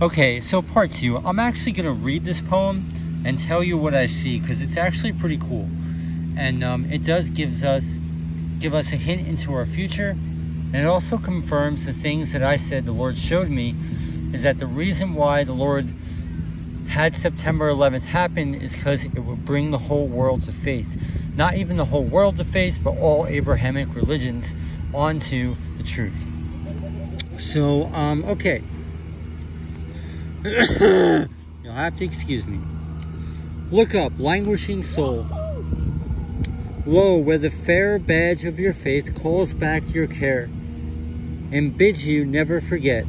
Okay, so part 2. I'm actually going to read this poem and tell you what I see, because it's actually pretty cool. And it does give us a hint into our future. And it also confirms the things that I said the Lord showed me, is that the reason why the Lord had September 11th happen is because it would bring the whole world to faith. Not even the whole world to faith, but all Abrahamic religions onto the truth. So, okay. You'll have to excuse me. Look up, languishing soul. Lo, where the fair badge of your faith calls back your care and bids you never forget.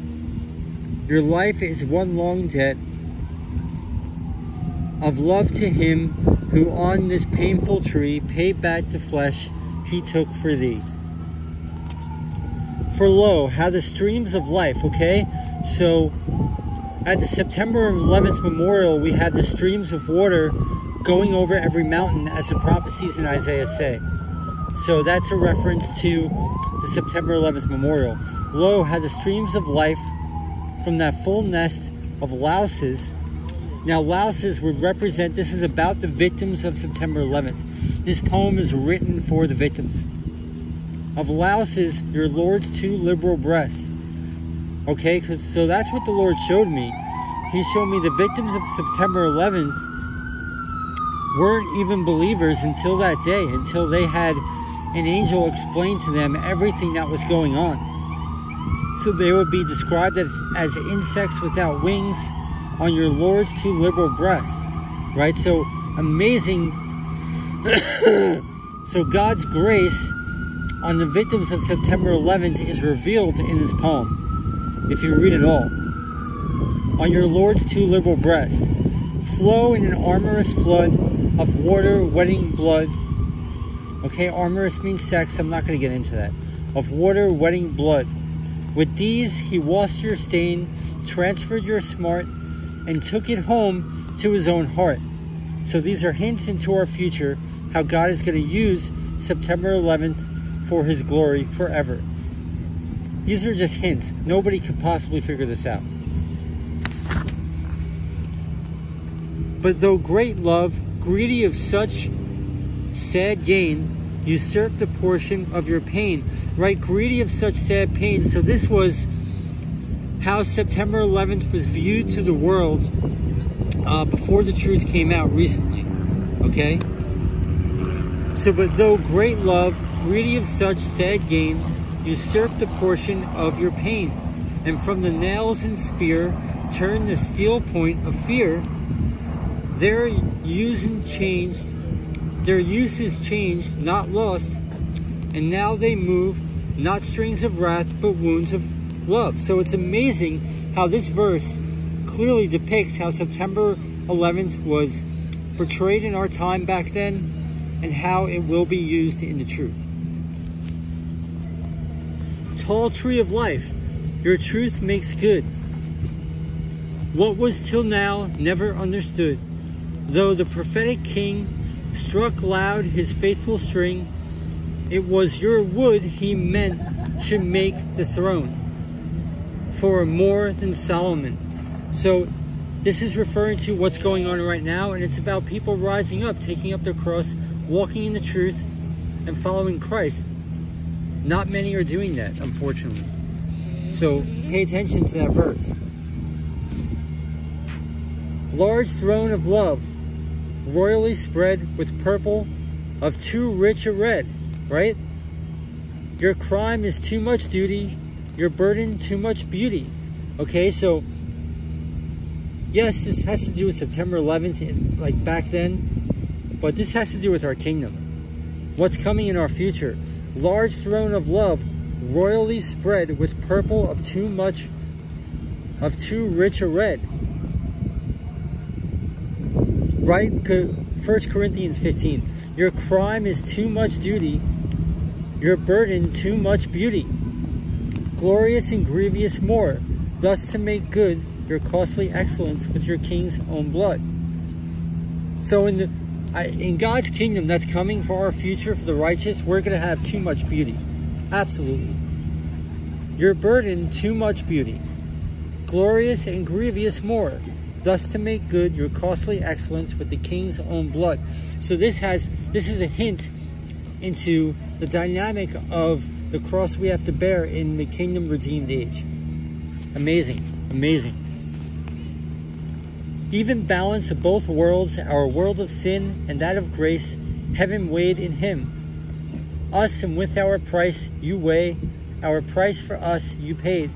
Your life is one long debt of love to him who on this painful tree paid back the flesh he took for thee. For lo, how the streams of life, okay? So, at the September 11th memorial, we have the streams of water going over every mountain, as the prophecies in Isaiah say. So that's a reference to the September 11th memorial. Lo, how the streams of life from that full nest of louses. Now, louses would represent, this is about the victims of September 11th. This poem is written for the victims. Of louses, your Lord's two liberal breasts. Okay, so that's what the Lord showed me. He showed me the victims of September 11th weren't even believers until that day, until they had an angel explain to them everything that was going on. So they would be described as insects without wings on your Lord's two liberal breasts, right? So amazing. So God's grace on the victims of September 11th is revealed in this poem, if you read it all. On your Lord's two liberal breasts, flow in an amorous flood of water, wetting blood. Okay, amorous means sex. I'm not going to get into that. Of water, wetting blood. With these, he washed your stain, transferred your smart, and took it home to his own heart. So these are hints into our future, how God is going to use September 11th for his glory forever. These are just hints. Nobody could possibly figure this out. But though great love, greedy of such sad gain, usurped a portion of your pain. Right? Greedy of such sad pain. So this was how September 11th was viewed to the world before the truth came out recently. Okay? So, but though great love, greedy of such sad gain, usurped a portion of your pain, and from the nails and spear turned the steel point of fear, their use is changed, not lost, and now they move not strings of wrath, but wounds of love. So it's amazing how this verse clearly depicts how September 11th was portrayed in our time back then, and how it will be used in the truth. Tall tree of life, your truth makes good. What was till now never understood, though the prophetic king struck loud his faithful string, it was your wood he meant should make the throne for more than Solomon. So this is referring to what's going on right now, and it's about people rising up, taking up their cross, walking in the truth, and following Christ. Not many are doing that, unfortunately. So pay attention to that verse. Large throne of love, royally spread with purple of too rich a red, right? Your crime is too much duty, your burden too much beauty. Okay, so yes, this has to do with September 11th, and like back then, but this has to do with our kingdom. What's coming in our future? Large throne of love, royally spread with purple of too rich a red. Right? 1 Corinthians 15. Your crime is too much duty, your burden too much beauty. Glorious and grievous more, thus to make good your costly excellence with your king's own blood. So in God's kingdom that's coming for our future, for the righteous, we're going to have too much beauty. Absolutely. Your burden, too much beauty. glorious and grievous more, thus to make good your costly excellence with the king's own blood. So this is a hint into the dynamic of the cross we have to bear in the kingdom redeemed age. Amazing, amazing. Even balance of both worlds, our world of sin and that of grace, heaven weighed in him. Us and with our price you weigh, our price for us you paid.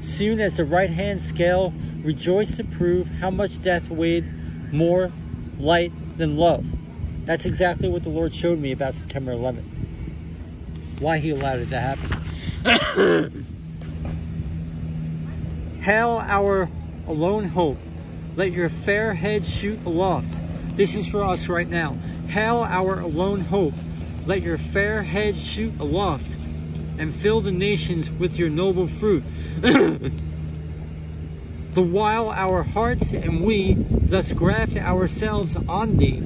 Soon as the right hand scale rejoiced to prove how much death weighed more light than love. That's exactly what the Lord showed me about September 11th. Why he allowed it to happen. Hail our alone hope. Let your fair head shoot aloft. This is for us right now. Hail our alone hope. Let your fair head shoot aloft and fill the nations with your noble fruit. The while our hearts and we thus graft ourselves on thee,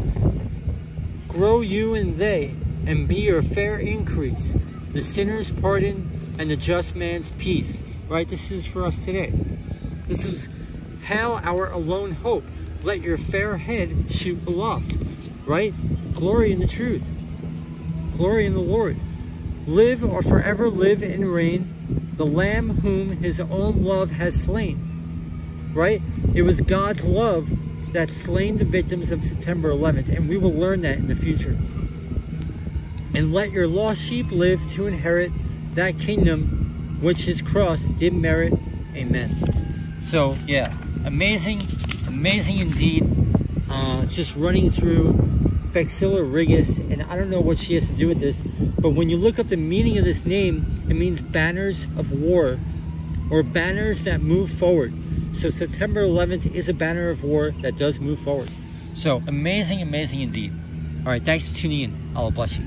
grow you and they, and be your fair increase, the sinner's pardon and the just man's peace. Right? This is for us today. This is hail our alone hope. Let your fair head shoot aloft. Right? Glory in the truth. Glory in the Lord. Live or forever live and reign, the Lamb whom his own love has slain. Right? It was God's love that slain the victims of September 11th, and we will learn that in the future. And let your lost sheep live to inherit that kingdom which his cross did merit. Amen. So, yeah, amazing, amazing indeed. Just running through Vecilla, Regis, and I don't know what she has to do with this, but when you look up the meaning of this name, it means banners of war, or banners that move forward. So September 11th is a banner of war that does move forward. So amazing, amazing indeed. All right, thanks for tuning in. Allah bless you.